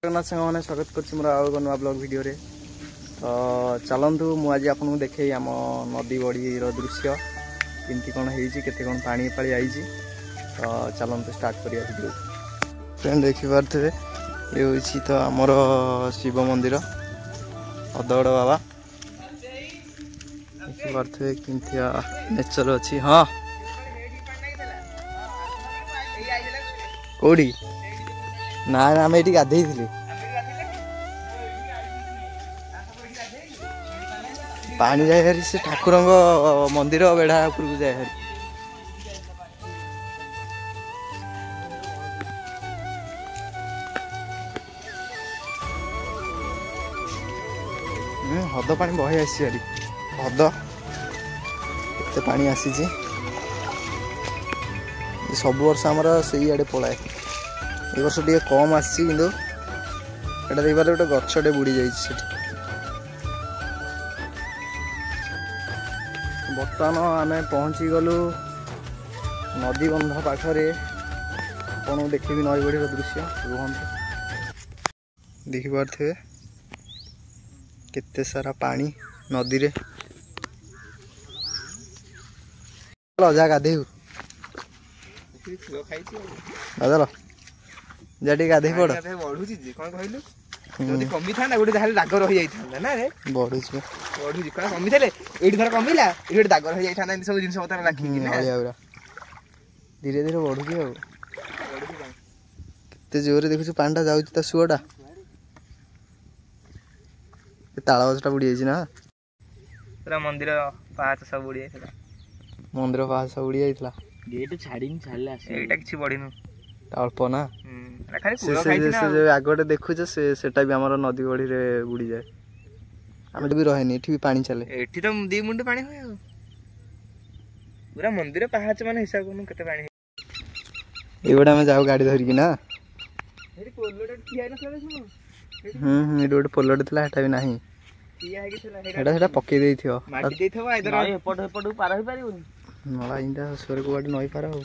सामने स्वागत कर नुआ ब्लॉग वीडियो रे तो चलतु मुझे आपको देखे आम नदी बड़ी दृश्य केमती कौन होते कौन पानी पाली आई तो चलतु स्टार्ट करिया वीडियो फ्रेंड देखिपे ये हूँ तो आमर शिव मंदिर अदगड़ बाबा देखिपे केमती नेचर अच्छी हाँ कौड़ी ना आम ये गाधे पानी जाए हरी से ठाकुर मंदिर बेढ़ा उपरक जाए हरी हद पानी बही आसी हरी हद एत पानी आसी सब वर्ष आमर से आड़े पलाए ए वर्ष टे कम आसी देखिए गोटे गछटे बुड़ी जाइए बर्तमान आम पहुँची गलु नदी बंध पाखरे कौन देखी नई बड़ी दृश्य रुहत देखिपे केते सारा पानी नदी रे जा गाधे गाधल जाटी गाधे पड़ जदि कमी था गोटे जहाँ दाग रही जाता ना रे बढ़ू बढ़ुची कौन कमी थे ये थर कमिला ये दाग रही जाता सब जिन पतर लाखिक धीरे धीरे बढ़ुची केते जोर देखु पानी जाऊँ सुअटा ताल गछटा बुड़ी जाइए ना पूरा मंदिर पाहाच सब बुड़ी जाता मंदिर पाहाच सब बुड़ी जाइए गेट छाड़ी छाड़े एटा किसी बढ़िनु अल्प ना आगटे देखुचे सेटा भी आमर नदी बड़ी रे बुड़ी जाए आम भी रहे नहीं भी पानी चले एठी तो 2 मुंड पानी हुए पूरा मंदिर पाहाच मान हिसाब करूँ केते पानी एगोटे आम जाऊ गाड़ी धरिकी ना एठी पोलोटा ठिया न ये गोटे पोलटे था हेटा भी नहीं हेटा पकई देथियो माटी देथियो आइदर एपट एपट पार होई परिबोनी नला इंदा स्वर को बाटे नई पार हो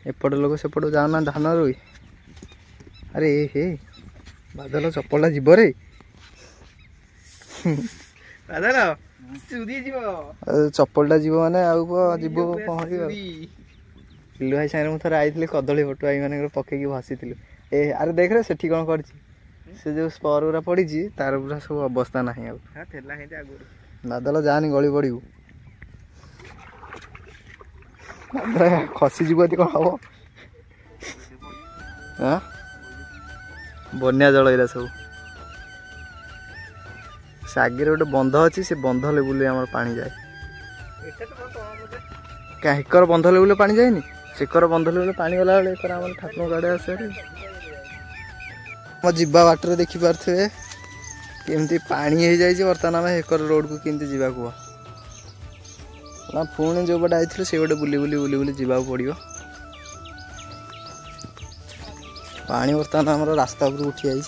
एपट लोक सेपट जाना धान रोई अरे हे बादल चप्पलटा जीव रे बादल सुदी जीव चप्पलटा जीव माने जीव पहरी पिलु भाई साइड मुझे आई कदली पटु आई मान पकईकी भासी ए अरे देख रे सेठी कौन कर से जो स्पर गुरा पड़ी तार पूरा सब अवस्था ना बादल जानी गली पड़ू खसी जीव कौन हम हाँ बन्या जल एरा सब से आगे गोटे बंध अच्छी से बंध लेवल आम पानी जाए क्या हेकर बंध लेवल पानी जाए सेकर बंध लेवल पानी गला बेले ठाकुर गाड़े आसे जीवा बाटर देखी पारे केमती पानी हो जाए बर्तमान आम हेकर रोड को केमती जीवा कुआ ना पुणी जो बटे आई से गोटे बुली बुली बुली बुली जीवा पड़ो पानी बर्तमान आम रास्ता उपर उठी आई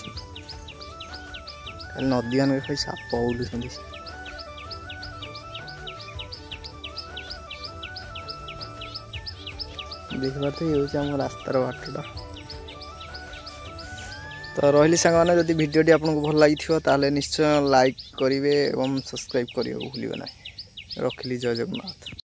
खाली नदी मान खाली साप बुलूं देखिए ये हूँ आम रास्तार बाटटा तो रही सांग मैंने जदि भिडटी आपको भल लगी ताले निश्चय लाइक करेंगे और सब्सक्राइब करने भूलिए ना रखिली जय जगन्नाथ।